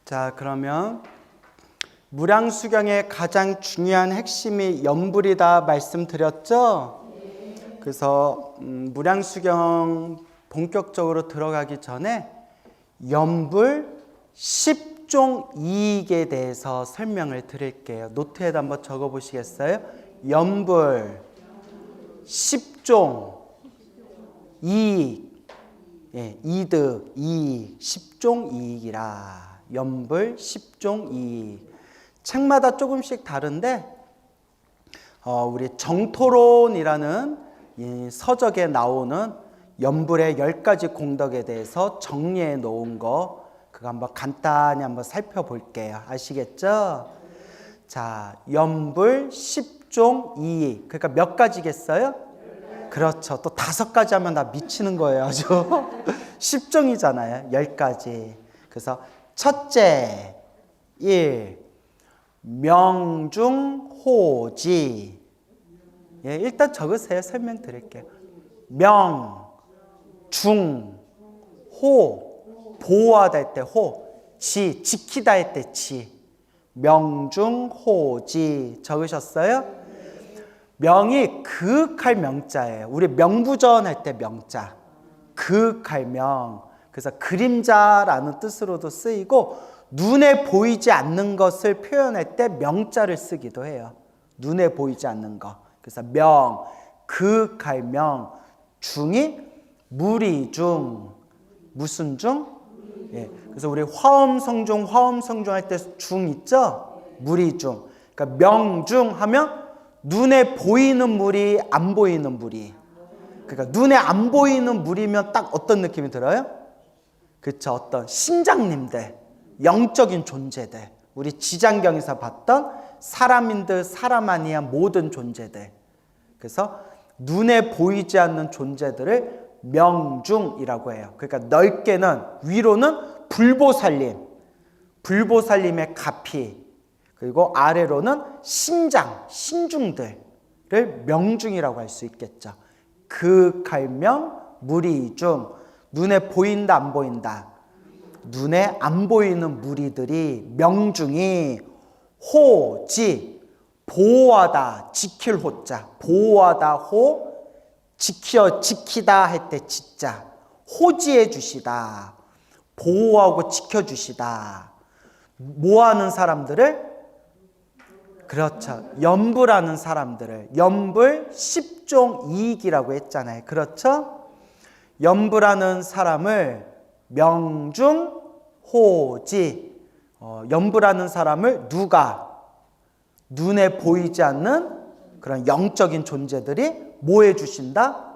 자, 그러면 무량수경의 가장 중요한 핵심이 염불이다 말씀드렸죠? 그래서 무량수경 본격적으로 들어가기 전에 염불 10종 이익에 대해서 설명을 드릴게요. 노트에다 한번 적어 보시겠어요? 염불 10종 이익, 이득, 이익, 10종 이익이라. 염불 10종 이익. 책마다 조금씩 다른데 우리 정토론이라는 이 서적에 나오는 염불의 10가지 공덕에 대해서 정리해 놓은 거 그거 한번 간단히 한번 살펴볼게요. 아시겠죠? 자, 염불 10종 이익. 그러니까 몇 가지겠어요? 그렇죠. 또 5가지 하면 나 미치는 거예요. 아주 10종이잖아요. 10가지. 그래서 첫째, 1. 명중호지. 일단 적으세요. 설명드릴게요. 명, 중, 호, 보호하다 할 때 호, 지, 지키다 할 때 지. 명중호지. 적으셨어요? 명이 그윽할 명자예요. 우리 명부전 할 때 명자. 그윽할 명. 그래서 그림자라는 뜻으로도 쓰이고 눈에 보이지 않는 것을 표현할 때 명자를 쓰기도 해요. 눈에 보이지 않는 것. 그래서 명, 그윽할 명. 중이 무리중. 무슨 중? 그래서 우리 화엄성중 할 때 중 있죠? 무리중. 그러니까 명중 하면 눈에 보이는 무리, 안 보이는 무리. 그러니까 눈에 안 보이는 무리면 딱 어떤 느낌이 들어요? 그렇죠. 어떤 신장님들, 영적인 존재들, 우리 지장경에서 봤던 사람인들, 사람 아니한 모든 존재들. 그래서 눈에 보이지 않는 존재들을 명중이라고 해요. 그러니까 넓게는 위로는 불보살림, 불보살림의 가피, 그리고 아래로는 신장, 신중들을 명중이라고 할 수 있겠죠. 그윽할 명, 무리중. 눈에 보인다 안 보인다. 눈에 안 보이는 무리들이 명중이 호지. 보호하다, 지킬 호자. 보호하다 호, 지키다 할 때 지자. 호지해 주시다. 보호하고 지켜주시다. 뭐 하는 사람들을? 그렇죠. 염불하는 사람들을. 염불 10종 이익이라고 했잖아요. 그렇죠? 염불하는 사람을 명중호지. 염불하는 사람을 누가? 눈에 보이지 않는 그런 영적인 존재들이 뭐 해주신다?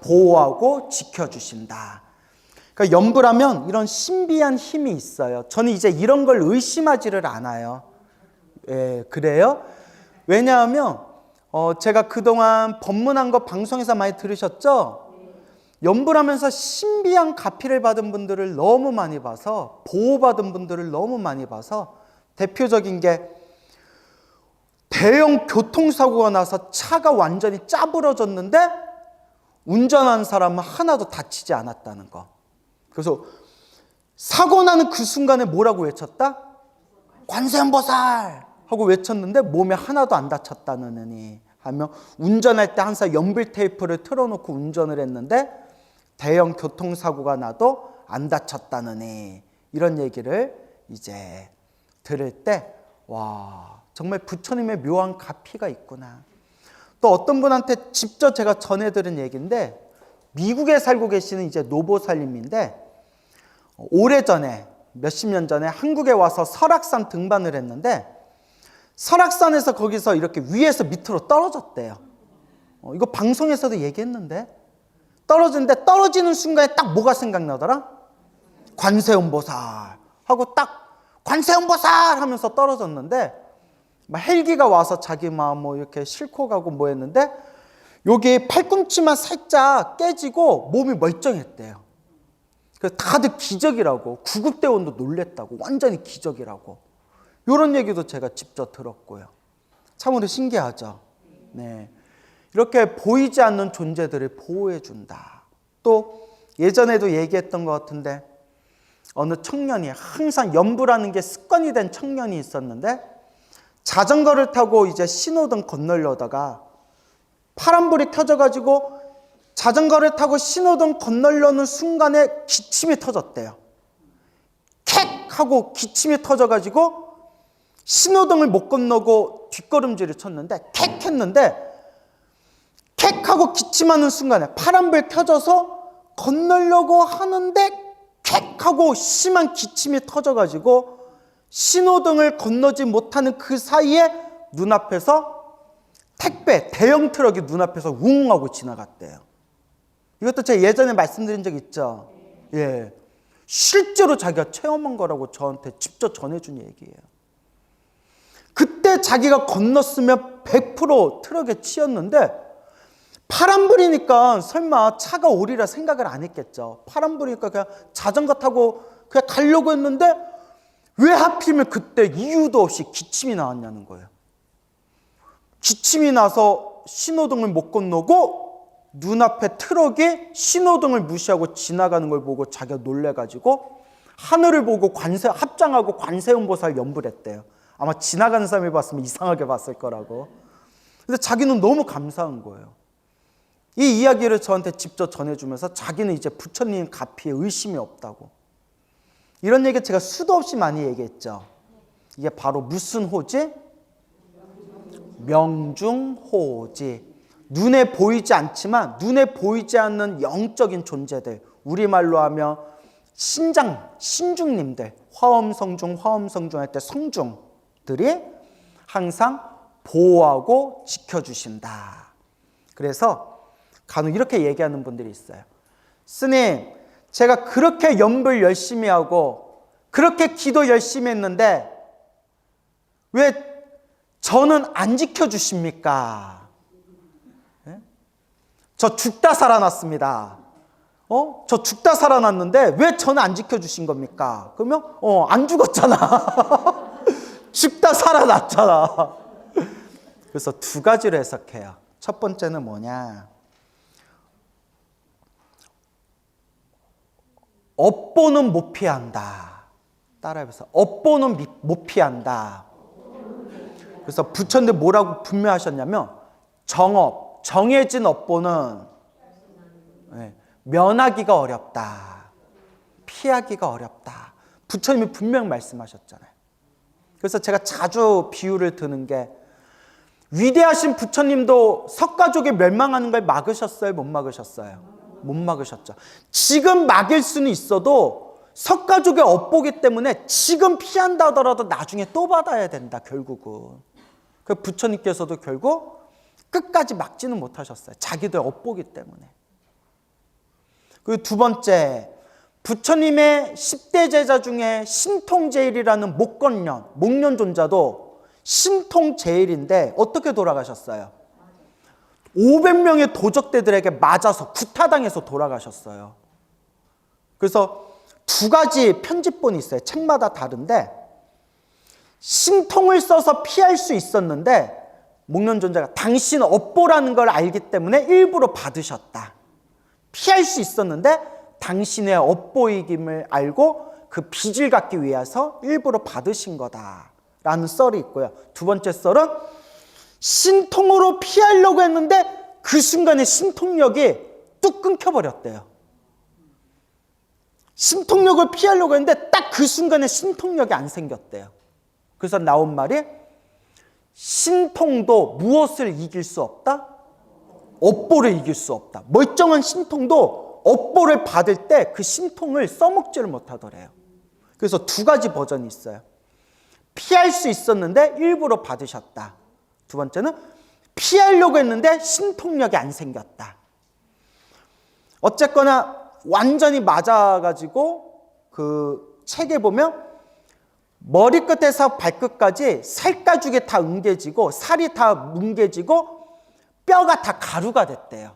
보호하고 지켜주신다. 그러니까 염불하면 이런 신비한 힘이 있어요. 저는 이제 이런 걸 의심하지를 않아요. 그래요? 왜냐하면 제가 그동안 법문한 거 방송에서 많이 들으셨죠? 염불하면서 신비한 가피를 받은 분들을 너무 많이 봐서, 보호받은 분들을 너무 많이 봐서, 대표적인 게 대형 교통사고가 나서 차가 완전히 짜부러졌는데 운전하는 사람은 하나도 다치지 않았다는 거. 그래서 사고 나는 그 순간에 뭐라고 외쳤다? 관세음보살 하고 외쳤는데 몸에 하나도 안 다쳤다느니 하며, 운전할 때 항상 연필 테이프를 틀어놓고 운전을 했는데 대형 교통사고가 나도 안 다쳤다느니, 이런 얘기를 이제 들을 때 와, 정말 부처님의 묘한 가피가 있구나. 또 어떤 분한테 직접 제가 전해들은 얘기인데, 미국에 살고 계시는 이제 노보살님인데 오래전에, 몇십 년 전에 한국에 와서 설악산 등반을 했는데 설악산에서 거기서 이렇게 위에서 밑으로 떨어졌대요. 이거 방송에서도 얘기했는데, 떨어지는데 떨어지는 순간에 딱 뭐가 생각나더라? 관세음보살 하고 딱 관세음보살 하면서 떨어졌는데, 막 헬기가 와서 자기 막 뭐 이렇게 싣고 가고 뭐 했는데 여기 팔꿈치만 살짝 깨지고 몸이 멀쩡했대요. 그래서 다들 기적이라고, 구급대원도 놀랬다고, 완전히 기적이라고, 이런 얘기도 제가 직접 들었고요. 참으로 신기하죠. 네, 이렇게 보이지 않는 존재들을 보호해 준다. 또 예전에도 얘기했던 것 같은데 어느 청년이 항상 연불하는 게 습관이 된 청년이 있었는데 자전거를 타고 이제 신호등 건너려다가 파란불이 켜져가지고 자전거를 타고 신호등 건너려는 순간에 기침이 터졌대요. 캑! 하고 기침이 터져가지고 신호등을 못 건너고 뒷걸음질을 쳤는데 캑! 했는데 캑! 하고 기침하는 순간에 파란불 켜져서 건너려고 하는데 캑! 하고 심한 기침이 터져가지고 신호등을 건너지 못하는 그 사이에 눈앞에서 택배 대형 트럭이 눈앞에서 웅 하고 지나갔대요. 이것도 제가 예전에 말씀드린 적 있죠. 예, 실제로 자기가 체험한 거라고 저한테 직접 전해준 얘기예요. 그때 자기가 건넜으면 100% 트럭에 치였는데 파란불이니까 설마 차가 오리라 생각을 안 했겠죠. 파란불이니까 그냥 자전거 타고 그냥 가려고 했는데 왜 하필이면 그때 이유도 없이 기침이 나왔냐는 거예요. 기침이 나서 신호등을 못 건너고 눈앞에 트럭이 신호등을 무시하고 지나가는 걸 보고 자기가 놀래가지고 하늘을 보고 합장하고 관세음보살 연불했대요. 아마 지나가는 사람이 봤으면 이상하게 봤을 거라고. 근데 자기는 너무 감사한 거예요. 이 이야기를 저한테 직접 전해주면서 자기는 이제 부처님 가피에 의심이 없다고. 이런 얘기 제가 수도 없이 많이 얘기했죠. 이게 바로 무슨 호지? 명중호지. 눈에 보이지 않지만 눈에 보이지 않는 영적인 존재들, 우리말로 하면 신중님들, 화엄성중 할 때 성중들이 항상 보호하고 지켜주신다. 그래서 간혹 이렇게 얘기하는 분들이 있어요. 스님, 제가 그렇게 연불 열심히 하고 그렇게 기도 열심히 했는데 왜 저는 안 지켜주십니까? 저 죽다 살아났습니다. 저 죽다 살아났는데 왜 저는 안 지켜주신 겁니까? 그러면 안 죽었잖아. 죽다 살아났잖아. 그래서 두 가지로 해석해요. 첫 번째는 뭐냐? 업보는 못 피한다. 따라해보세요. 업보는 못 피한다. 그래서 부처님들 뭐라고 분명하셨냐면 정해진 업보는 면하기가 어렵다. 피하기가 어렵다. 부처님이 분명 말씀하셨잖아요. 그래서 제가 자주 비유를 드는 게 위대하신 부처님도 석가족이 멸망하는 걸 막으셨어요? 못 막으셨어요? 못 막으셨죠. 지금 막일 수는 있어도 석가족의 업보기 때문에 지금 피한다 하더라도 나중에 또 받아야 된다, 결국은. 그 부처님께서도 결국 끝까지 막지는 못하셨어요. 자기들 업보기 때문에. 그리고 두 번째, 부처님의 10대 제자 중에 신통제일이라는 목련존자도 신통제일인데 어떻게 돌아가셨어요? 500명의 도적대들에게 맞아서 구타당해서 돌아가셨어요. 그래서 두 가지 편집본이 있어요. 책마다 다른데 신통을 써서 피할 수 있었는데 목련존자가 당신 업보라는 걸 알기 때문에 일부러 받으셨다. 피할 수 있었는데 당신의 업보이김을 알고 그 빚을 갚기 위해서 일부러 받으신 거다라는 썰이 있고요. 두 번째 썰은 신통으로 피하려고 했는데 그 순간에 신통력이 뚝 끊겨버렸대요. 신통력을 피하려고 했는데 딱 그 순간에 신통력이 안 생겼대요. 그래서 나온 말이 신통도 무엇을 이길 수 없다? 업보를 이길 수 없다. 멀쩡한 신통도 업보를 받을 때 그 신통을 써먹지를 못하더래요. 그래서 두 가지 버전이 있어요. 피할 수 있었는데 일부러 받으셨다. 두 번째는 피하려고 했는데 신통력이 안 생겼다. 어쨌거나 완전히 맞아가지고 그 책에 보면 머리끝에서 발끝까지 살가죽이 다 뭉개지고 살이 다 뭉개지고 뼈가 다 가루가 됐대요.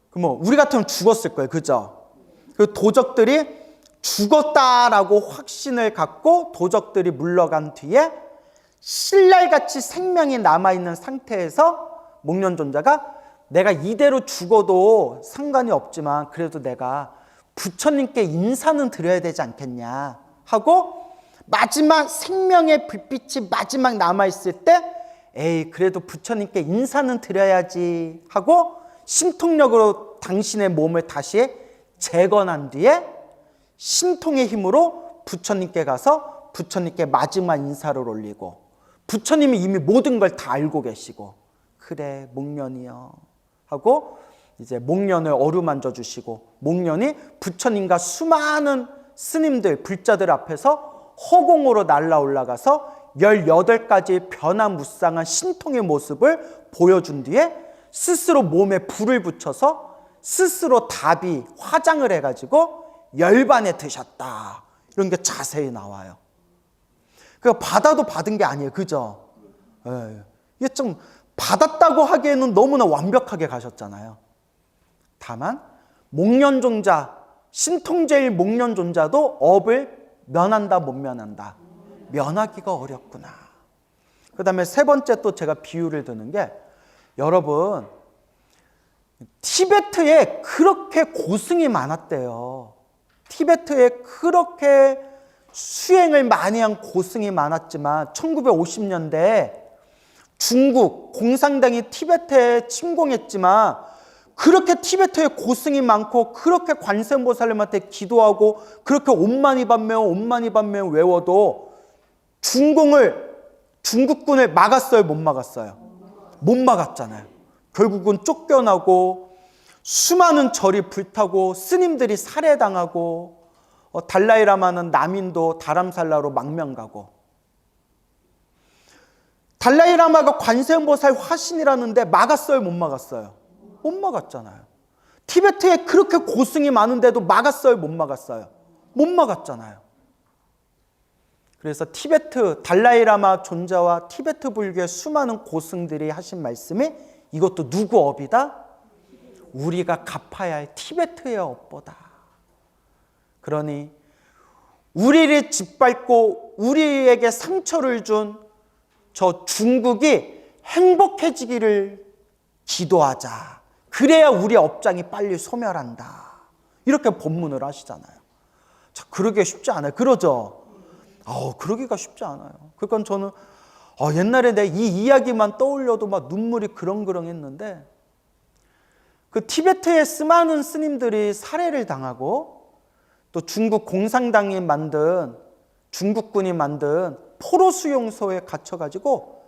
그럼 우리 같으면 죽었을 거예요. 그죠? 그 도적들이 죽었다라고 확신을 갖고 도적들이 물러간 뒤에 신랄같이 생명이 남아있는 상태에서 목련존자가 내가 이대로 죽어도 상관이 없지만 그래도 내가 부처님께 인사는 드려야 되지 않겠냐 하고 마지막 생명의 불빛이 마지막 남아있을 때 에이 그래도 부처님께 인사는 드려야지 하고 신통력으로 당신의 몸을 다시 재건한 뒤에 신통의 힘으로 부처님께 가서 부처님께 마지막 인사를 올리고 부처님이 이미 모든 걸 다 알고 계시고 그래 목련이여 하고 이제 목련을 어루만져 주시고 목련이 부처님과 수많은 스님들 불자들 앞에서 허공으로 날아 올라가서 18가지 변화무쌍한 신통의 모습을 보여준 뒤에 스스로 몸에 불을 붙여서 스스로 답이 화장을 해가지고 열반에 드셨다. 이런 게 자세히 나와요. 그러니까 받아도 받은 게 아니에요. 그죠? 예. 이게 좀 받았다고 하기에는 너무나 완벽하게 가셨잖아요. 다만 목련존자, 신통제일 목련존자도 업을 면한다 못 면한다. 면하기가 어렵구나. 그 다음에 세 번째 또 제가 비유를 드는 게 여러분 티베트에 그렇게 고승이 많았대요. 티베트에 그렇게 수행을 많이 한 고승이 많았지만 1950년대에 중국 공산당이 티베트에 침공했지만 그렇게 티베트에 고승이 많고 그렇게 관세음보살님한테 기도하고 그렇게 옴마니밤메 외워도 중국군을 막았어요? 못 막았어요? 못 막았잖아요. 결국은 쫓겨나고 수많은 절이 불타고 스님들이 살해당하고 달라이라마는 남인도 다람살라로 망명가고 달라이라마가 관세음보살 화신이라는데 막았어요? 못 막았어요? 못 막았잖아요. 티베트에 그렇게 고승이 많은데도 막았어요? 못 막았어요? 못 막았잖아요. 그래서 티베트 달라이라마 존자와 티베트 불교의 수많은 고승들이 하신 말씀이 이것도 누구 업이다? 우리가 갚아야 할 티베트의 업보다. 그러니 우리를 짓밟고 우리에게 상처를 준 저 중국이 행복해지기를 기도하자. 그래야 우리 업장이 빨리 소멸한다. 이렇게 본문을 하시잖아요. 자, 그러기 쉽지 않아요. 그러죠? 그러기가 쉽지 않아요. 그러니까 저는 옛날에 내 이 이야기만 떠올려도 막 눈물이 그렁그렁했는데 그 티베트의 수많은 스님들이 살해를 당하고 또 중국 공산당이 만든 중국군이 만든 포로 수용소에 갇혀가지고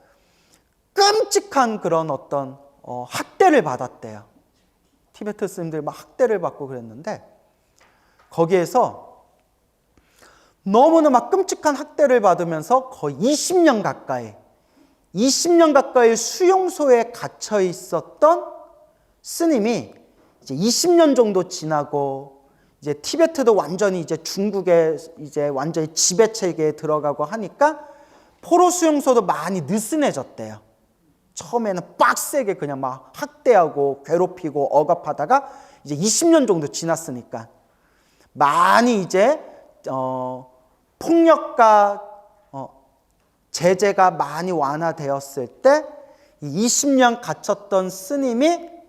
끔찍한 그런 어떤 학대를 받았대요. 티베트 스님들이 막 학대를 받고 그랬는데 거기에서 너무나 막 끔찍한 학대를 받으면서 거의 20년 가까이 수용소에 갇혀 있었던 스님이 이제 20년 정도 지나고 이제 티베트도 완전히 이제 중국의 이제 완전히 지배 체계에 들어가고 하니까 포로 수용소도 많이 느슨해졌대요. 처음에는 빡세게 그냥 막 학대하고 괴롭히고 억압하다가 이제 20년 정도 지났으니까 많이 이제 폭력과 제재가 많이 완화되었을 때 20년 갇혔던 스님이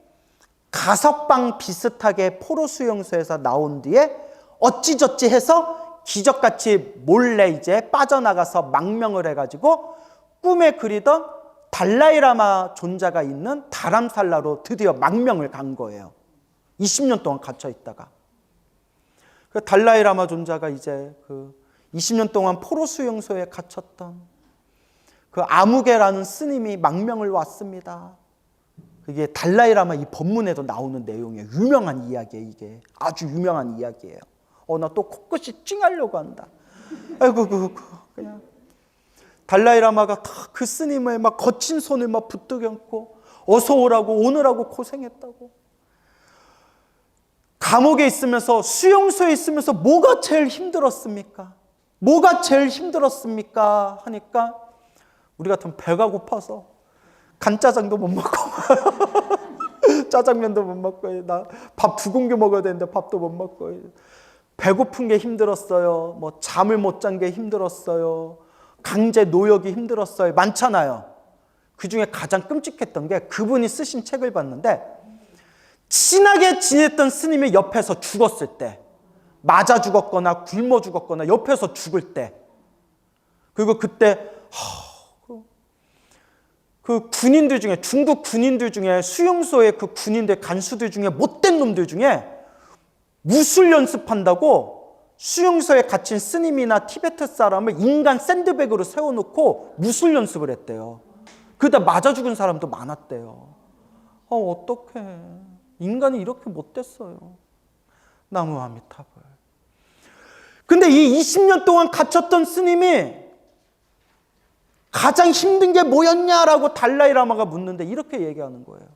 가석방 비슷하게 포로 수용소에서 나온 뒤에 어찌저찌 해서 기적같이 몰래 이제 빠져나가서 망명을 해가지고 꿈에 그리던 달라이라마 존자가 있는 다람살라로 드디어 망명을 간 거예요. 20년 동안 갇혀 있다가 그 달라이라마 존자가 이제 그 20년 동안 포로 수용소에 갇혔던 그 아무개라는 스님이 망명을 왔습니다. 그게 달라이라마 이 법문에도 나오는 내용이에요. 유명한 이야기예요. 이게 아주 유명한 이야기예요. 나 또 코끝이 찡하려고 한다. 아이고 그냥 달라이라마가 다 그 스님을 막 거친 손을 막 붙들고 어서 오라고 오느라고 고생했다고. 감옥에 있으면서 수용소에 있으면서 뭐가 제일 힘들었습니까? 뭐가 제일 힘들었습니까? 하니까 우리 같으면 배가 고파서 간짜장도 못 먹고 짜장면도 못 먹고 나 밥 2공기 먹어야 되는데 밥도 못 먹고 배고픈 게 힘들었어요. 뭐 잠을 못 잔 게 힘들었어요. 강제 노역이 힘들었어요. 많잖아요. 그중에 가장 끔찍했던 게 그분이 쓰신 책을 봤는데 친하게 지냈던 스님이 옆에서 죽었을 때 맞아 죽었거나 굶어 죽었거나 옆에서 죽을 때, 그리고 그때 그 군인들 중에, 중국 군인들 중에, 수용소의 그 군인들 간수들 중에 못된 놈들 중에 무술 연습한다고 수용소에 갇힌 스님이나 티베트 사람을 인간 샌드백으로 세워놓고 무술 연습을 했대요. 그러다 맞아 죽은 사람도 많았대요. 어떡해. 인간이 이렇게 못됐어요. 나무 아미타불. 근데 이 20년 동안 갇혔던 스님이 가장 힘든 게 뭐였냐라고 달라이라마가 묻는데 이렇게 얘기하는 거예요.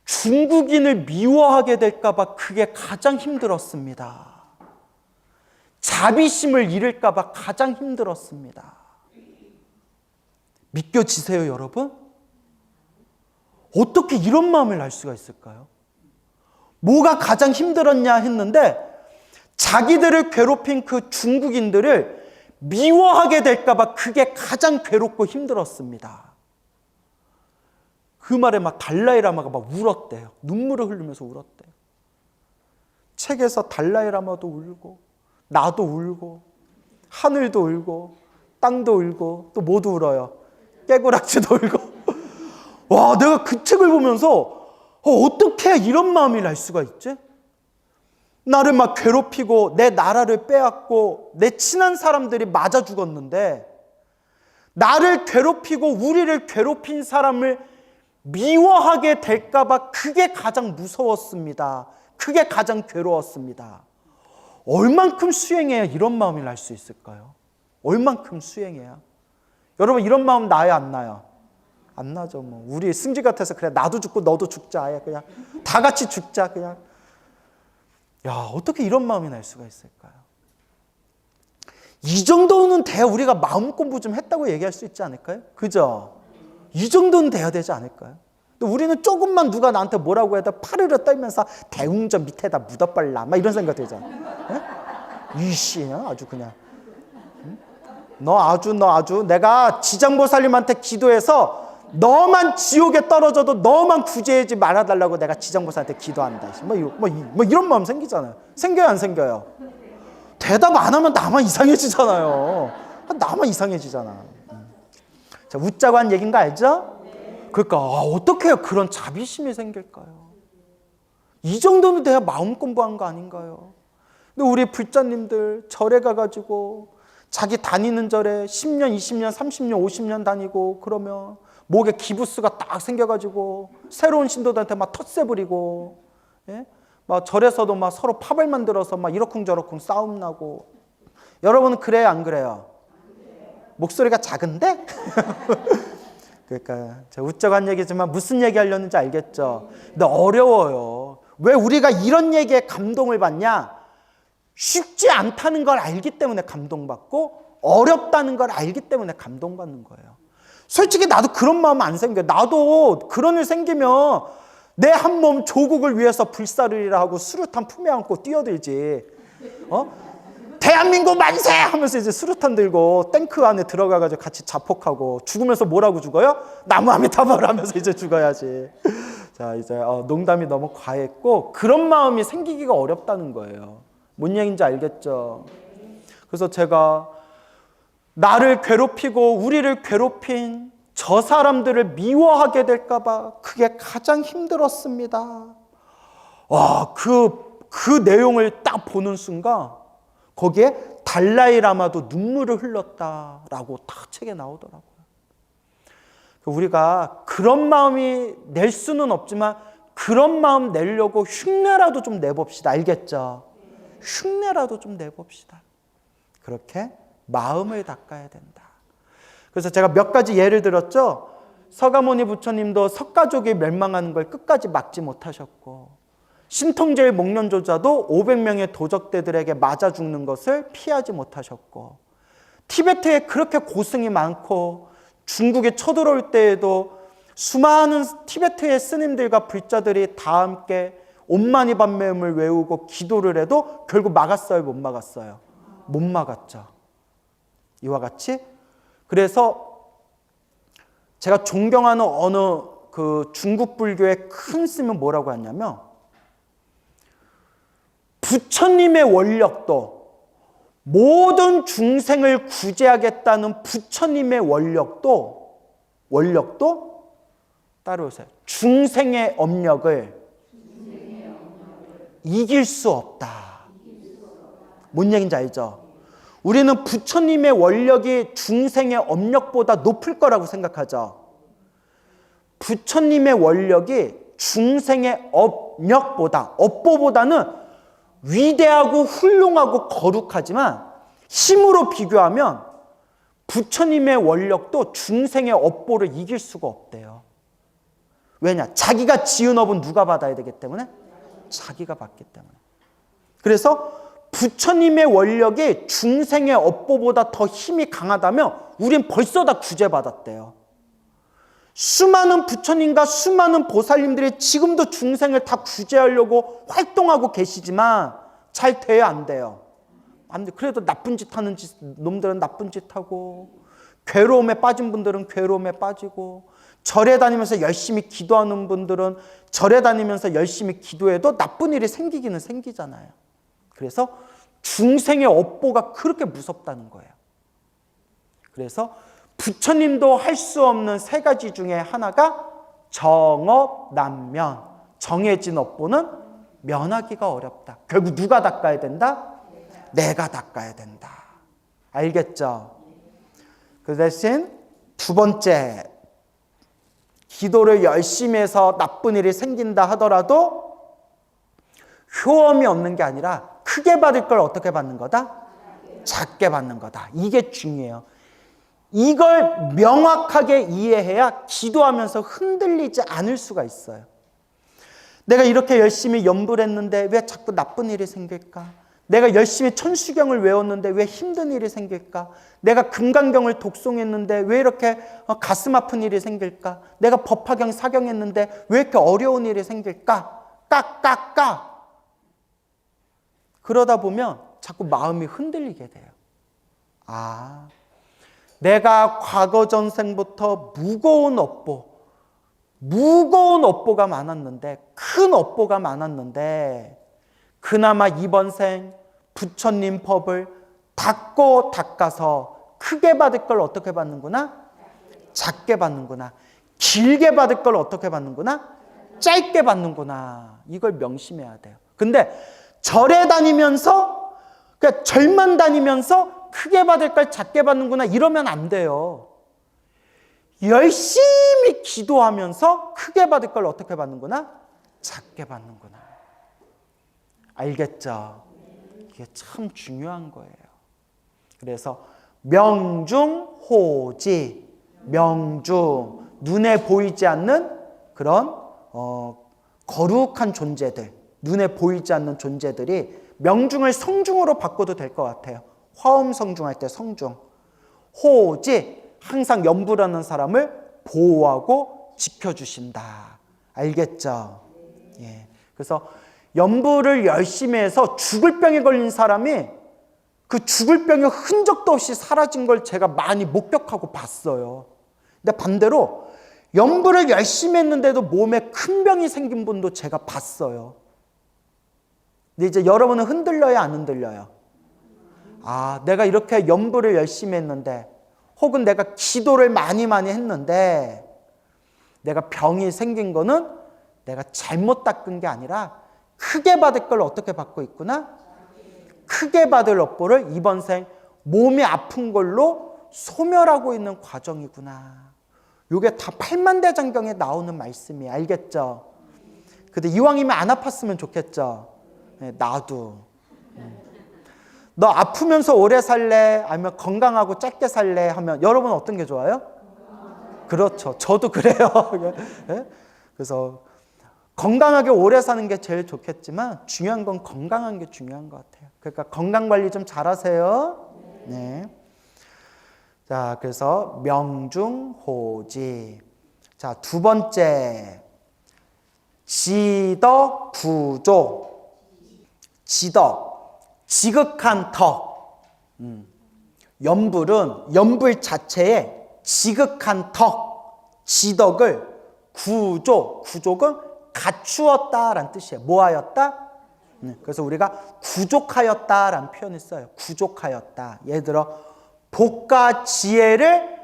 중국인을 미워하게 될까 봐 그게 가장 힘들었습니다. 자비심을 잃을까 봐 가장 힘들었습니다. 믿겨지세요, 여러분? 어떻게 이런 마음을 알 수가 있을까요? 뭐가 가장 힘들었냐 했는데 자기들을 괴롭힌 그 중국인들을 미워하게 될까 봐 그게 가장 괴롭고 힘들었습니다. 그 말에 막 달라이라마가 막 울었대요. 눈물을 흘리면서 울었대요. 책에서 달라이라마도 울고 나도 울고 하늘도 울고 땅도 울고 또 모두 울어요. 깨구락지도 울고. 와, 내가 그 책을 보면서 어떻게 이런 마음이 날 수가 있지? 나를 막 괴롭히고 내 나라를 빼앗고 내 친한 사람들이 맞아 죽었는데 나를 괴롭히고 우리를 괴롭힌 사람을 미워하게 될까 봐 그게 가장 무서웠습니다. 그게 가장 괴로웠습니다. 얼만큼 수행해야 이런 마음이 날 수 있을까요? 얼만큼 수행해야? 여러분, 이런 마음 나요, 안 나요? 안 나죠. 뭐 우리 승지 같아서 그래, 나도 죽고 너도 죽자. 아예 그냥 다 같이 죽자. 그냥. 야, 어떻게 이런 마음이 날 수가 있을까요? 이 정도는 돼야 우리가 마음 공부 좀 했다고 얘기할 수 있지 않을까요? 그죠? 이 정도는 돼야 되지 않을까요? 근데 우리는 조금만 누가 나한테 뭐라고 해도 파르르 떨면서 대웅전 밑에다 묻어버려 막 이런 생각 들잖아. 이씨야 아주 그냥. 너 아주 내가 지장보살님한테 기도해서 너만 지옥에 떨어져도 너만 구제하지 말아달라고 내가 지장보살한테 기도한다. 뭐 이런 마음 생기잖아요. 생겨요, 안 생겨요? 대답 안 하면 나만 이상해지잖아요. 나만 이상해지잖아. 자, 웃자고 한 얘기인 거 알죠? 그러니까 어떻게 해야 그런 자비심이 생길까요? 이 정도는 돼야 마음 공부한 거 아닌가요? 근데 우리 불자님들 절에 가가지고 자기 다니는 절에 10년, 20년, 30년, 50년 다니고 그러면 목에 기부스가 딱 생겨가지고 새로운 신도들한테 막 텃세 부리고, 예? 막 절에서도 막 서로 팝을 만들어서 막 이러쿵저러쿵 싸움 나고. 여러분은 그래요, 안 그래요? 목소리가 작은데? 그러니까 제가 웃자고 한 얘기지만 무슨 얘기 하려는지 알겠죠? 근데 어려워요. 왜 우리가 이런 얘기에 감동을 받냐? 쉽지 않다는 걸 알기 때문에 감동받고 어렵다는 걸 알기 때문에 감동받는 거예요. 솔직히 나도 그런 마음 안 생겨요. 나도 그런 일 생기면 내 한 몸 조국을 위해서 불사르리라 하고 수류탄 품에 안고 뛰어들지. 대한민국 만세! 하면서 이제 수류탄 들고 탱크 안에 들어가가지고 같이 자폭하고 죽으면서 뭐라고 죽어요? 나무 아미타불 하면서 이제 죽어야지. 자, 이제 농담이 너무 과했고 그런 마음이 생기기가 어렵다는 거예요. 뭔 얘기인지 알겠죠? 그래서 제가 나를 괴롭히고 우리를 괴롭힌 저 사람들을 미워하게 될까 봐 그게 가장 힘들었습니다. 와, 그 내용을 딱 보는 순간 거기에 달라이라마도 눈물을 흘렸다라고 딱 책에 나오더라고요. 우리가 그런 마음이 낼 수는 없지만 그런 마음 내려고 흉내라도 좀 내봅시다. 알겠죠? 흉내라도 좀 내봅시다. 그렇게 마음을 닦아야 된다. 그래서 제가 몇 가지 예를 들었죠. 서가모니 부처님도 석가족이 멸망하는 걸 끝까지 막지 못하셨고 신통제일 목련조자도 500명의 도적대들에게 맞아 죽는 것을 피하지 못하셨고 티베트에 그렇게 고승이 많고 중국에 쳐들어올 때에도 수많은 티베트의 스님들과 불자들이 다 함께 옴마니밤매음을 외우고 기도를 해도 결국 막았어요, 못 막았어요? 못 막았죠. 이와 같이 그래서 제가 존경하는 어느 그 중국 불교의 큰 스님은 뭐라고 하냐면 부처님의 원력도, 모든 중생을 구제하겠다는 부처님의 원력도 따라오세요. 중생의 업력을 이길 수 없다. 뭔 얘기인지 알죠? 우리는 부처님의 원력이 중생의 업력보다 높을 거라고 생각하죠. 부처님의 원력이 중생의 업보보다는 위대하고 훌륭하고 거룩하지만 힘으로 비교하면 부처님의 원력도 중생의 업보를 이길 수가 없대요. 왜냐? 자기가 지은 업은 누가 받아야 되기 때문에? 자기가 받기 때문에. 그래서 부처님의 원력이 중생의 업보보다 더 힘이 강하다면 우린 벌써 다 구제받았대요. 수많은 부처님과 수많은 보살님들이 지금도 중생을 다 구제하려고 활동하고 계시지만 잘 돼야 안 돼요. 안 돼. 그래도 나쁜 짓 하는 놈들은 나쁜 짓 하고, 괴로움에 빠진 분들은 괴로움에 빠지고, 절에 다니면서 열심히 기도하는 분들은 절에 다니면서 열심히 기도해도 나쁜 일이 생기기는 생기잖아요. 그래서 중생의 업보가 그렇게 무섭다는 거예요. 그래서 부처님도 할 수 없는 세 가지 중에 하나가 정업난면, 정해진 업보는 면하기가 어렵다. 결국 누가 닦아야 된다? 내가 닦아야 된다. 알겠죠? 그 대신 두 번째, 기도를 열심히 해서 나쁜 일이 생긴다 하더라도 효험이 없는 게 아니라 크게 받을 걸 어떻게 받는 거다? 작게 받는 거다. 이게 중요해요. 이걸 명확하게 이해해야 기도하면서 흔들리지 않을 수가 있어요. 내가 이렇게 열심히 연불 했는데 왜 자꾸 나쁜 일이 생길까? 내가 열심히 천수경을 외웠는데 왜 힘든 일이 생길까? 내가 금강경을 독송했는데 왜 이렇게 가슴 아픈 일이 생길까? 내가 법화경 사경했는데 왜 이렇게 어려운 일이 생길까? 그러다 보면 자꾸 마음이 흔들리게 돼요. 내가 과거 전생부터 무거운 업보가 많았는데, 큰 업보가 많았는데 그나마 이번 생 부처님 법을 닦아서 크게 받을 걸 어떻게 받는구나? 작게 받는구나. 길게 받을 걸 어떻게 받는구나? 짧게 받는구나. 이걸 명심해야 돼요. 근데 절에 다니면서, 그러니까 절만 다니면서 크게 받을 걸 작게 받는구나 이러면 안 돼요. 열심히 기도하면서 크게 받을 걸 어떻게 받는구나? 작게 받는구나. 알겠죠? 이게 참 중요한 거예요. 그래서 명중호지, 명중, 눈에 보이지 않는 그런 거룩한 존재들, 눈에 보이지 않는 존재들이 명중을 성중으로 바꿔도 될 것 같아요. 화엄 성중할 때 성중. 호지, 항상 연불하는 사람을 보호하고 지켜주신다. 알겠죠? 예. 그래서 연불을 열심히 해서 죽을 병에 걸린 사람이 그 죽을 병의 흔적도 없이 사라진 걸 제가 많이 목격하고 봤어요. 근데 반대로 연불을 열심히 했는데도 몸에 큰 병이 생긴 분도 제가 봤어요. 근데 이제 여러분은 흔들려요, 안 흔들려요? 내가 이렇게 연불을 열심히 했는데, 혹은 내가 기도를 많이 했는데 내가 병이 생긴 거는 내가 잘못 닦은 게 아니라 크게 받을 걸 어떻게 받고 있구나? 크게 받을 업보를 이번 생 몸이 아픈 걸로 소멸하고 있는 과정이구나. 이게 다 팔만대장경에 나오는 말씀이에요. 알겠죠? 근데 이왕이면 안 아팠으면 좋겠죠? 네, 나도. 너 아프면서 오래 살래? 아니면 건강하고 짧게 살래? 하면 여러분 어떤 게 좋아요? 그렇죠. 저도 그래요. 네? 그래서 건강하게 오래 사는 게 제일 좋겠지만 중요한 건 건강한 게 중요한 것 같아요. 그러니까 건강관리 좀 잘하세요. 네. 자, 그래서 명중호지. 자, 두 번째, 지덕구조. 지극한 덕. 연불 자체에 지극한 덕, 지덕을 구조는 갖추었다라는 뜻이에요. 뭐하였다? 그래서 우리가 구족하였다라는 표현을 써요. 구족하였다. 예를 들어 복과 지혜를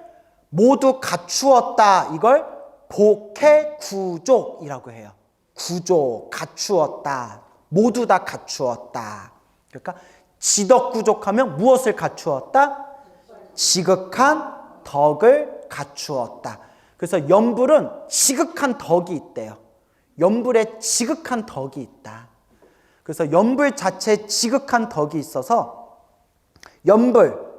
모두 갖추었다. 이걸 복해구족이라고 해요. 구족, 갖추었다. 모두 다 갖추었다. 그러니까 지덕구족하면 무엇을 갖추었다? 지극한 덕을 갖추었다. 그래서 염불은 지극한 덕이 있대요. 염불에 지극한 덕이 있다. 그래서 염불 자체에 지극한 덕이 있어서 염불,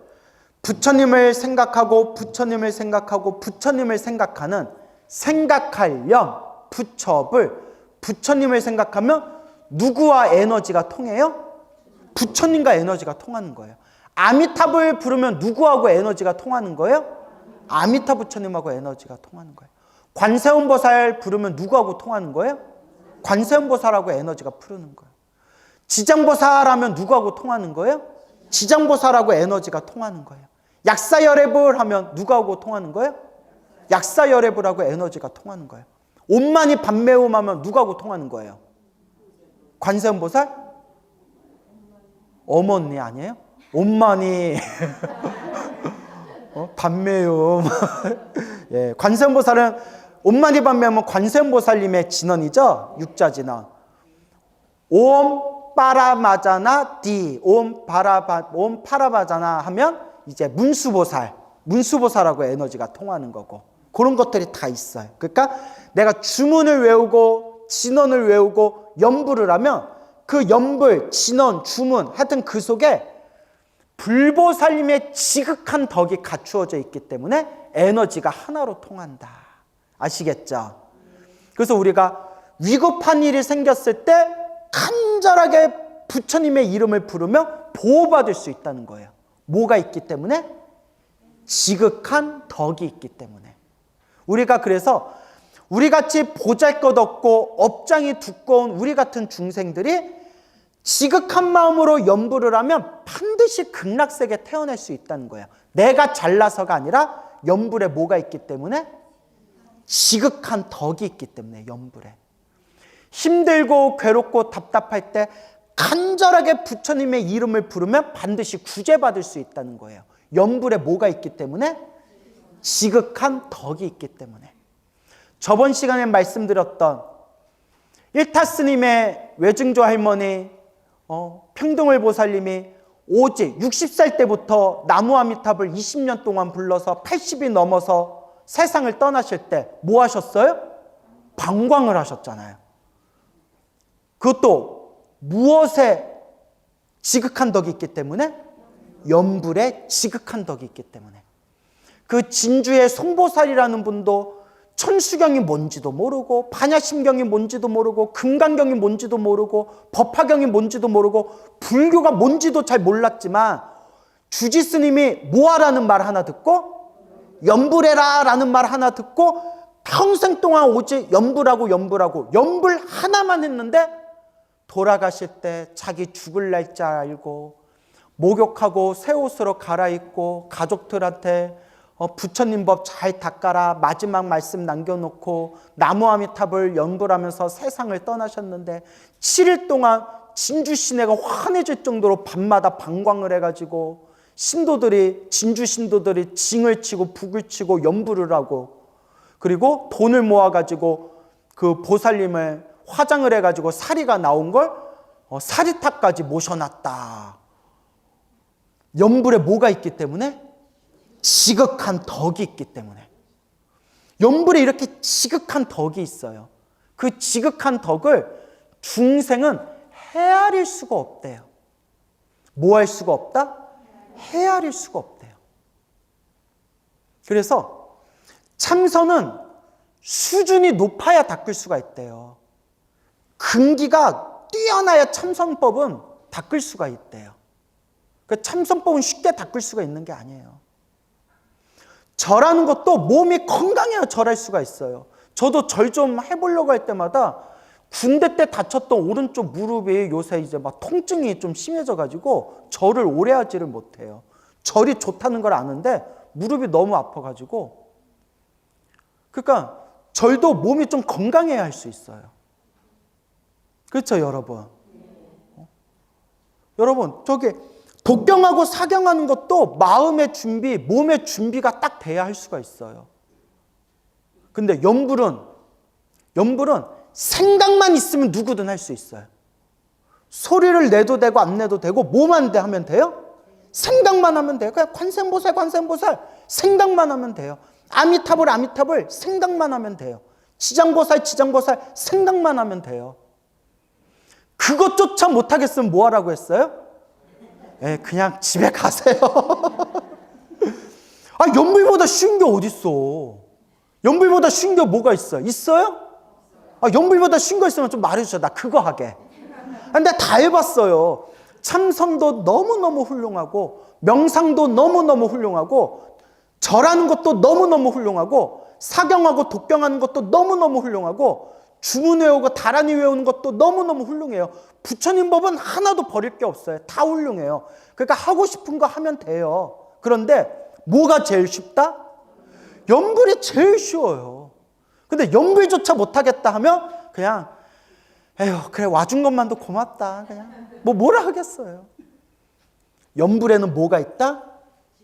부처님을 생각하고 부처님을 생각하고 부처님을 생각하는 생각할 염, 부처불, 부처님을 생각하면 누구와 에너지가 통해요? 부처님과 에너지가 통하는 거예요. 아미타불 부르면 누구하고 에너지가 통하는 거예요? 아미타 부처님하고 에너지가 통하는 거예요. 관세음보살 부르면 누구하고 통하는 거예요? 관세음보살하고 에너지가 푸르는 거예요. 지장보살 하면 누구하고 통하는 거예요? 지장보살하고 에너지가 통하는 거예요. 약사열애불 하면 누구하고 통하는 거예요? 약사열애불하고 에너지가 통하는 거예요. 온만이 반매움 하면 누구하고 통하는 거예요? 관세음보살? 어머니 아니에요? 온만이 반매움. 예, 관세음보살은 온만이 반매움은 관세음보살님의 진언이죠. 육자진언. 옴 파라마자나 디, 옴 파라마자나 하면 이제 문수보살하고 에너지가 통하는 거고 그런 것들이 다 있어요. 그러니까 내가 주문을 외우고 진언을 외우고 염불을 하면 그 염불, 진언, 주문 하여튼 그 속에 불보살님의 지극한 덕이 갖추어져 있기 때문에 에너지가 하나로 통한다. 아시겠죠? 그래서 우리가 위급한 일이 생겼을 때 간절하게 부처님의 이름을 부르며 보호받을 수 있다는 거예요. 뭐가 있기 때문에? 지극한 덕이 있기 때문에. 우리가 그래서 우리같이 보잘것없고 업장이 두꺼운 우리 같은 중생들이 지극한 마음으로 염불을 하면 반드시 극락세계에 태어날 수 있다는 거예요. 내가 잘나서가 아니라 염불에 뭐가 있기 때문에? 지극한 덕이 있기 때문에 염불에. 힘들고 괴롭고 답답할 때 간절하게 부처님의 이름을 부르면 반드시 구제받을 수 있다는 거예요. 염불에 뭐가 있기 때문에? 지극한 덕이 있기 때문에. 저번 시간에 말씀드렸던 일타스님의 외증조 할머니 평등을 보살님이 오직 60살 때부터 나무아미탑을 20년 동안 불러서 80이 넘어서 세상을 떠나실 때 뭐 하셨어요? 방광을 하셨잖아요. 그것도 무엇에 지극한 덕이 있기 때문에? 염불에 지극한 덕이 있기 때문에. 그 진주의 송보살이라는 분도 천수경이 뭔지도 모르고 반야심경이 뭔지도 모르고 금강경이 뭔지도 모르고 법화경이 뭔지도 모르고 불교가 뭔지도 잘 몰랐지만 주지스님이 뭐하라는 말 하나 듣고 염불해라 라는 말 하나 듣고 평생 동안 오직 염불하고 염불 하나만 했는데 돌아가실 때 자기 죽을 날짜 알고 목욕하고 새 옷으로 갈아입고 가족들한테 부처님 법 잘 닦아라 마지막 말씀 남겨놓고 나무아미탑을 염불하면서 세상을 떠나셨는데 7일 동안 진주 시내가 환해질 정도로 밤마다 방광을 해가지고 진주 신도들이 징을 치고 북을 치고 염불을 하고 그리고 돈을 모아가지고 그 보살님을 화장을 해가지고 사리가 나온 걸 사리탑까지 모셔놨다. 염불에 뭐가 있기 때문에? 지극한 덕이 있기 때문에. 염불에 이렇게 지극한 덕이 있어요. 그 지극한 덕을 중생은 헤아릴 수가 없대요. 뭐 할 수가 없다? 헤아릴 수가 없대요. 그래서 참선은 수준이 높아야 닦을 수가 있대요. 근기가 뛰어나야 참선법은 닦을 수가 있대요. 그 참선법은 쉽게 닦을 수가 있는 게 아니에요. 절하는 것도 몸이 건강해야 절할 수가 있어요. 저도 절 좀 해보려고 할 때마다 군대 때 다쳤던 오른쪽 무릎이 요새 이제 막 통증이 좀 심해져가지고 절을 오래 하지를 못해요. 절이 좋다는 걸 아는데 무릎이 너무 아파가지고. 그러니까 절도 몸이 좀 건강해야 할 수 있어요. 그렇죠, 여러분? 여러분 저기 독경하고 사경하는 것도 마음의 준비, 몸의 준비가 딱 돼야 할 수가 있어요. 근데 염불은 생각만 있으면 누구든 할 수 있어요. 소리를 내도 되고 안 내도 되고 뭐만 하면 돼요? 생각만 하면 돼요. 그냥 관세음보살 생각만 하면 돼요. 아미타불 생각만 하면 돼요. 지장보살 생각만 하면 돼요. 그것조차 못하겠으면 뭐 하라고 했어요? 그냥 집에 가세요. 연불보다 쉬운 게 어딨어. 연불보다 쉬운 게 뭐가 있어? 있어요? 연불보다 쉬운 거 있으면 좀 말해주셔. 나 그거 하게. 근데 다 해봤어요. 참선도 너무너무 훌륭하고 명상도 너무너무 훌륭하고 절하는 것도 너무너무 훌륭하고 사경하고 독경하는 것도 너무너무 훌륭하고 주문 외우고 다란이 외우는 것도 너무너무 훌륭해요. 부처님 법은 하나도 버릴 게 없어요. 다 훌륭해요. 그러니까 하고 싶은 거 하면 돼요. 그런데 뭐가 제일 쉽다? 연불이 제일 쉬워요. 근데 연불조차 못하겠다 하면 그냥 에휴 그래 와준 것만도 고맙다. 그냥 뭐라 하겠어요. 연불에는 뭐가 있다?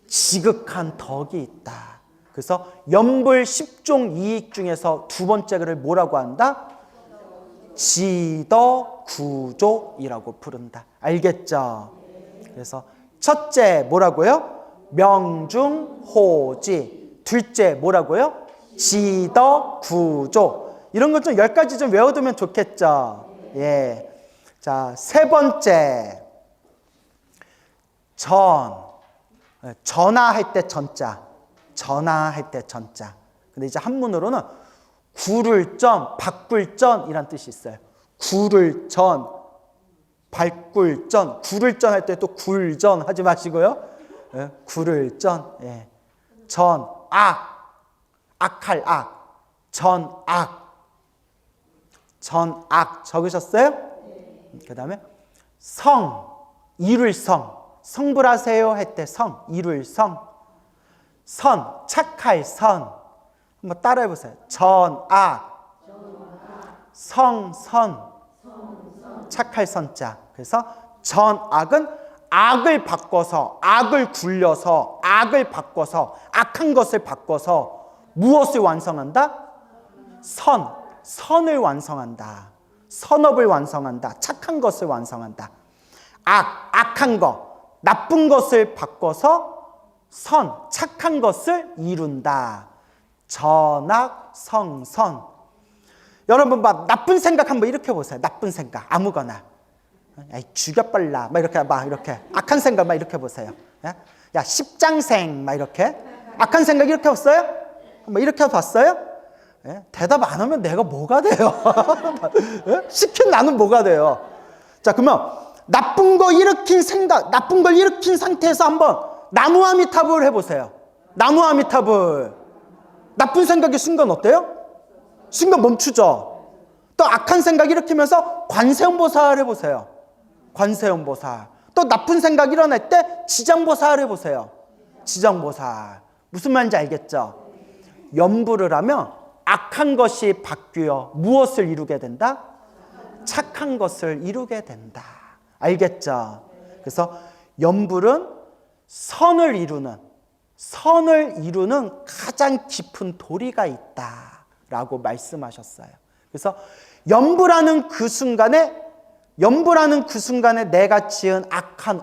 지극한 덕이 있다. 그래서 연불 10종 이익 중에서 두 번째를 뭐라고 한다? 지덕구조이라고 부른다. 알겠죠? 그래서 첫째 뭐라고요? 명중호지. 둘째 뭐라고요? 지덕구조. 이런 것 좀 10가지 좀 외워두면 좋겠죠? 예. 자, 세 번째. 전화할 때 전자. 전화할 때 전자. 근데 이제 한문으로는 구를전, 박굴전이란 뜻이 있어요. 구를전, 발굴전. 구를전 할 때 또 굴전 하지 마시고요. 예, 구를전. 예. 악할 악. 전악 적으셨어요? 그 다음에 이룰 성불하세요 할 때 이룰 착할 한번 따라해 보세요. 전악 착할 선자. 그래서 전악은 악을 바꿔서 악을 굴려서 악을 바꿔서 악한 것을 바꿔서 무엇을 완성한다? 선을 완성한다. 선업을 완성한다. 착한 것을 완성한다. 악한 것, 나쁜 것을 바꿔서 착한 것을 이룬다. 전악성선. 여러분 막 나쁜 생각 한번 이렇게 보세요. 나쁜 생각 아무거나. 죽여빨라 막 이렇게 악한 생각 막 이렇게 보세요. 야 십장생 막 이렇게 악한 생각 이렇게 없어요? 한번 이렇게 봤어요? 예? 대답 안 하면 내가 뭐가 돼요? 예? 시킨 나는 뭐가 돼요? 자, 그러면 나쁜 걸 일으킨 상태에서 한번 나무아미타불 해보세요. 나무아미타불. 나쁜 생각이 순간 어때요? 순간 멈추죠. 또 악한 생각 일으키면서 관세음보살 해보세요. 관세음보살. 또 나쁜 생각 일어날 때 지장보살 해보세요. 지장보살. 무슨 말인지 알겠죠? 연불을 하면 악한 것이 바뀌어 무엇을 이루게 된다? 착한 것을 이루게 된다. 알겠죠? 그래서 연불은 선을 이루는 가장 깊은 도리가 있다라고 말씀하셨어요. 그래서 연불하는 그 순간에 내가 지은 악한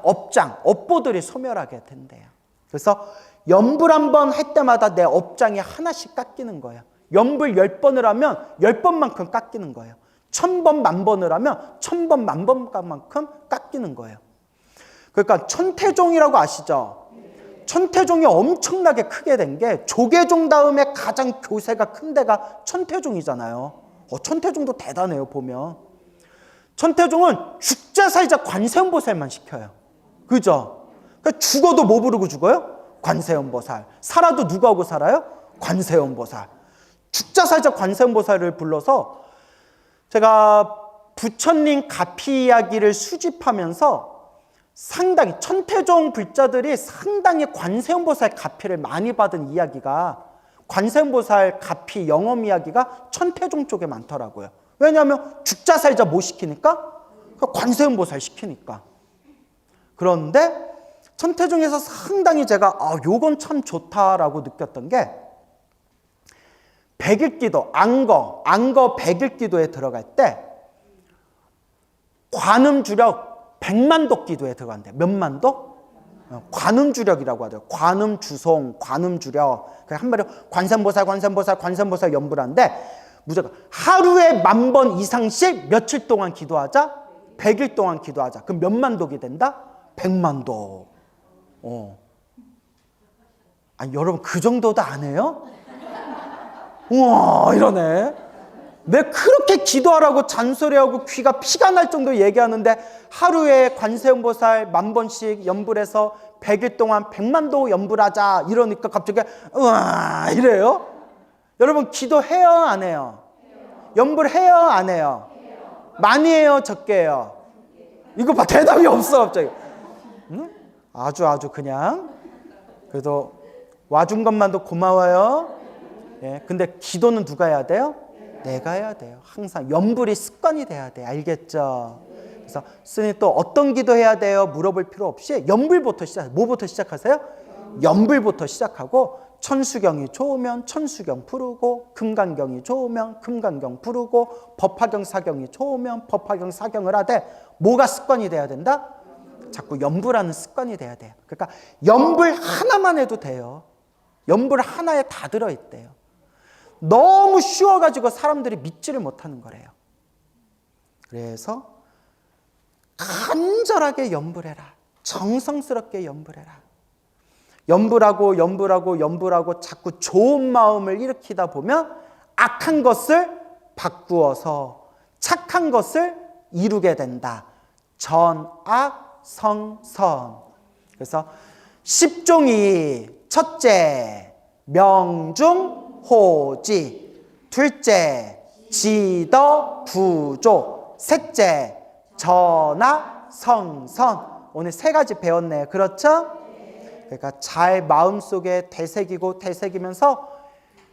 업보들이 소멸하게 된대요. 그래서 연불 한번 할 때마다 내 업장이 하나씩 깎이는 거예요. 연불 10번을 하면 10번만큼 깎이는 거예요. 1000번, 10,000번을 하면 1000번, 10,000번만큼 깎이는 거예요. 그러니까 천태종이라고 아시죠? 천태종이 엄청나게 크게 된 게 조계종 다음에 가장 교세가 큰 데가 천태종이잖아요. 천태종도 대단해요, 보면. 천태종은 죽자살자 관세음보살만 시켜요. 그죠? 그러니까 죽어도 뭐 부르고 죽어요? 관세음보살. 살아도 누구하고 살아요? 관세음보살. 죽자살자 관세음보살을 불러서 제가 부처님 가피 이야기를 수집하면서 상당히 천태종 불자들이 상당히 관세음보살 가피를 많이 받은 이야기가 관세음보살 가피 영험 이야기가 천태종 쪽에 많더라고요. 왜냐하면 죽자살자 뭐 시키니까? 관세음보살 시키니까. 그런데 천태중에서 상당히 제가 요건 참 좋다라고 느꼈던 게 백일기도, 안거 백일기도에 들어갈 때 관음주력 100만도 기도에 들어간대. 몇만 도? 관음주력이라고 하더라고요. 관음주송, 관음주력. 한마디로 관세음보살 연불하는데 무조건 하루에 10,000번 이상씩 며칠 동안 기도하자? 100일 동안 기도하자. 그럼 몇만 독이 된다? 100만 도. 아니, 여러분 그 정도도 안 해요? 우와, 이러네. 왜 그렇게 기도하라고 잔소리하고 귀가 피가 날 정도 얘기하는데 하루에 관세음보살 10,000번씩 연불해서 100일 동안 100만 도 연불하자 이러니까 갑자기 우와 이래요? 여러분 기도해요 안 해요? 연불해요 안 해요? 많이 해요 적게 해요? 이거 봐 대답이 없어 갑자기. 응? 아주 그냥 그래도 와준 것만도 고마워요. 예, 근데 기도는 누가 해야 돼요? 내가 해야 돼요. 항상 연불이 습관이 돼야 돼. 알겠죠? 그래서 스님 또 어떤 기도 해야 돼요? 물어볼 필요 없이 연불부터 시작. 뭐부터 시작하세요? 연불부터 시작하고 천수경이 좋으면 천수경 부르고 금강경이 좋으면 금강경 부르고 법화경 사경이 좋으면 법화경 사경을 하되 뭐가 습관이 돼야 된다? 자꾸 연불하는 습관이 돼야 돼요. 그러니까 연불 하나만 해도 돼요. 연불 하나에 다 들어있대요. 너무 쉬워가지고 사람들이 믿지를 못하는 거래요. 그래서 간절하게 연불해라. 정성스럽게 연불해라. 연불하고 자꾸 좋은 마음을 일으키다 보면 악한 것을 바꾸어서 착한 것을 이루게 된다. 전악성선. 그래서 십종이 첫째 명중호지, 둘째 지덕구조, 셋째 전악성선. 오늘 3가지 배웠네요. 그렇죠? 그러니까 잘 마음속에 되새기면서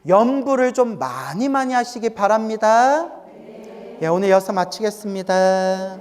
연불을 좀 많이 하시기 바랍니다. 예, 오늘 여기서 마치겠습니다.